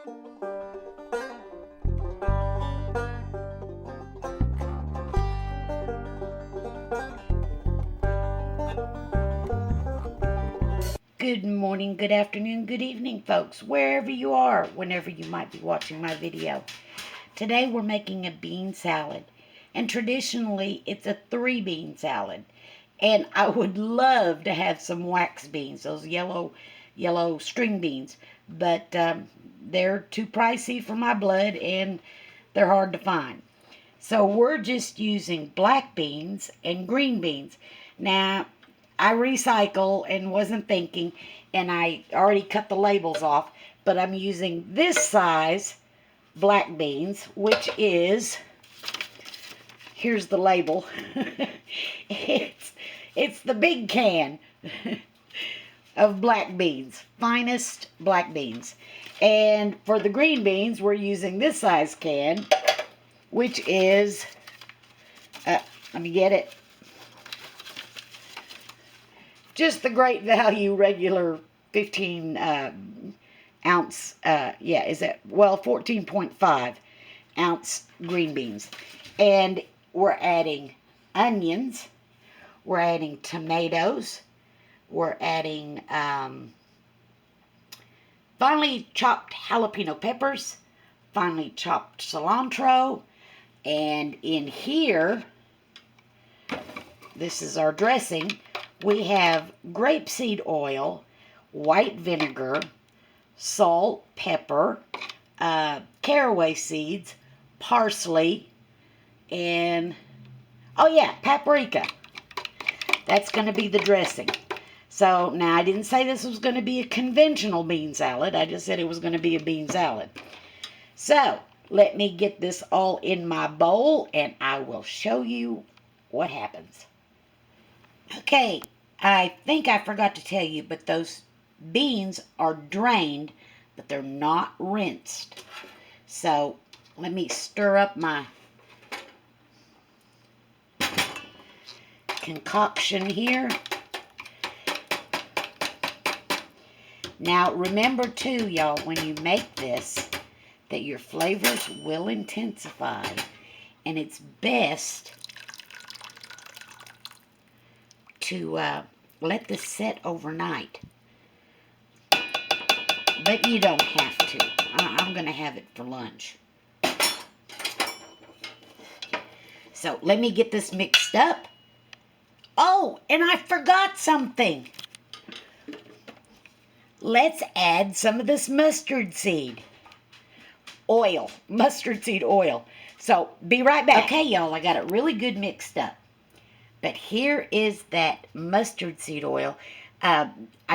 Good morning, good afternoon, good evening, folks, wherever you are, whenever you might be watching my video. Today we're making a bean salad, and traditionally it's a 3-bean salad. And I would love to have some wax beans, those yellow string beans, but they're too pricey for my blood and they're hard to find. So we're just using black beans and green beans. Now, I recycle and wasn't thinking, and I already cut the labels off, but I'm using this size black beans, which is, here's the label, it's the big can of black beans, finest black beans. And for the green beans, we're using this size can, which is, let me get it, just the Great Value regular 15 ounce, 14.5 ounce green beans. And we're adding onions, we're adding tomatoes, we're adding finely chopped jalapeno peppers, finely chopped cilantro, and in here, this is our dressing. We have grapeseed oil, white vinegar, salt, pepper, caraway seeds, parsley, and, oh yeah, paprika. That's going to be the dressing. So, now I didn't say this was going to be a conventional bean salad. I just said it was going to be a bean salad. So, let me get this all in my bowl, and I will show you what happens. Okay, I think I forgot to tell you, but those beans are drained, but they're not rinsed. So, let me stir up my concoction here. Now, remember too, y'all, when you make this, that your flavors will intensify, and it's best to let this set overnight. But you don't have to. I'm going to have it for lunch. So let me get this mixed up. Oh, and I forgot something. Let's add some of this mustard seed oil. Mustard seed oil. So be right back. Okay, y'all, I got it really good mixed up. But here is that mustard seed oil. I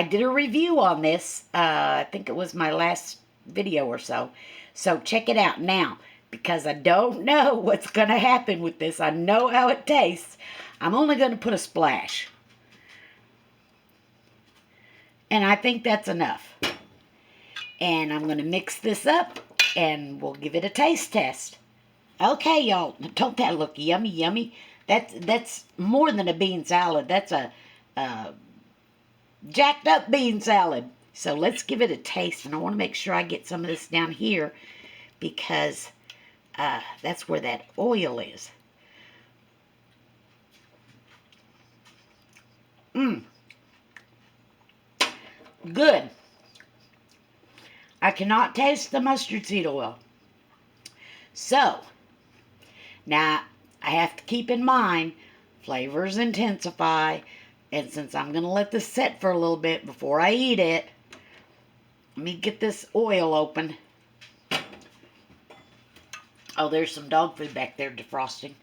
did a review on this. I think it was my last video or so. So check it out now. Because I don't know what's going to happen with this. I know how it tastes. I'm only going to put a splash. And I think that's enough. And I'm going to mix this up. And we'll give it a taste test. Okay, y'all. Don't that look yummy, yummy? That's more than a bean salad. That's a jacked up bean salad. So let's give it a taste. And I want to make sure I get some of this down here because that's where that oil is. Good. I cannot taste the mustard seed oil. So, now I have to keep in mind, flavors intensify, and since I'm going to let this set for a little bit before I eat it, let me get this oil open. Oh, there's some dog food back there defrosting.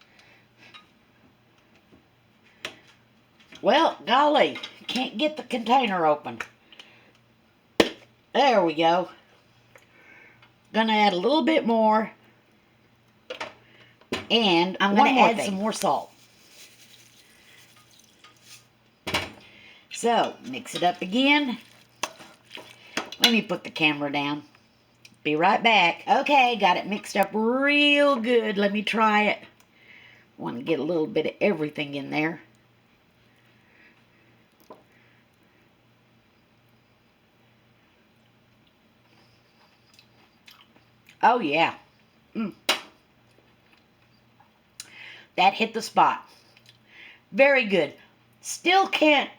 Well, golly, can't get the container open. There we go. Gonna add a little bit more. And I'm going to add some more salt. So, mix it up again. Let me put the camera down. Be right back. Okay, got it mixed up real good. Let me try it. Want to get a little bit of everything in there. Oh, yeah. Mm. That hit the spot. Very good. Still can't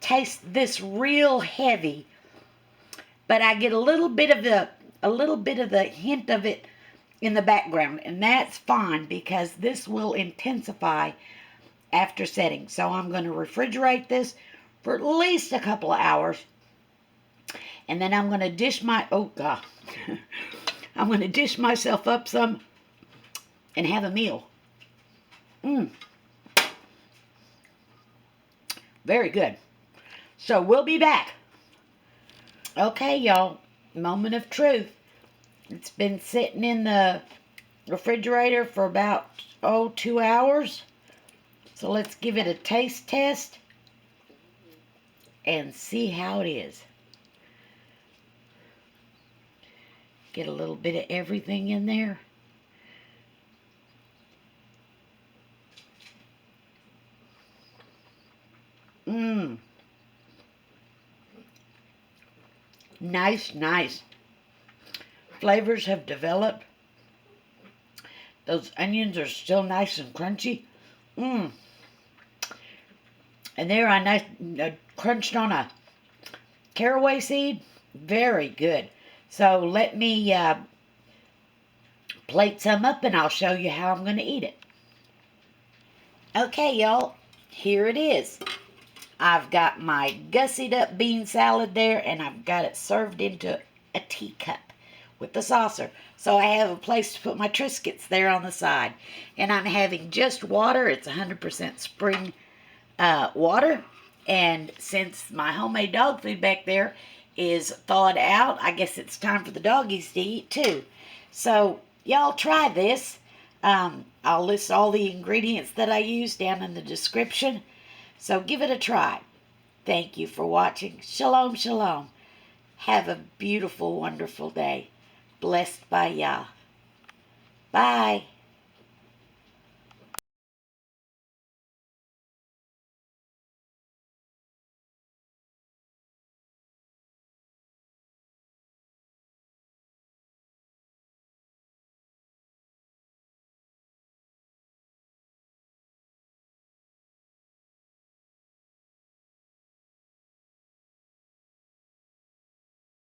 taste this real heavy, but I get a little bit of the hint of it in the background, and that's fine because this will intensify after setting. So I'm going to refrigerate this for at least a couple of hours, and then I'm going to dish I'm going to dish myself up some and have a meal. Very good. So we'll be back. Okay, y'all. Moment of truth. It's been sitting in the refrigerator for about, 2 hours. So let's give it a taste test and see how it is. Get a little bit of everything in there. Nice, nice. Flavors have developed. Those onions are still nice and crunchy. And there I crunched on a caraway seed. Very good. So let me plate some up and I'll show you how I'm going to eat it. Okay, y'all. Here it is. I've got my gussied up bean salad there, and I've got it served into a teacup with the saucer. So I have a place to put my Triscuits there on the side. And I'm having just water. It's 100% spring water. And since my homemade dog food back there is thawed out, I guess it's time for the doggies to eat too. So y'all try this. I'll list all the ingredients that I use down in the description. So give it a try. Thank you for watching. Shalom, shalom. Have a beautiful, wonderful day. Blessed by Yah. Bye.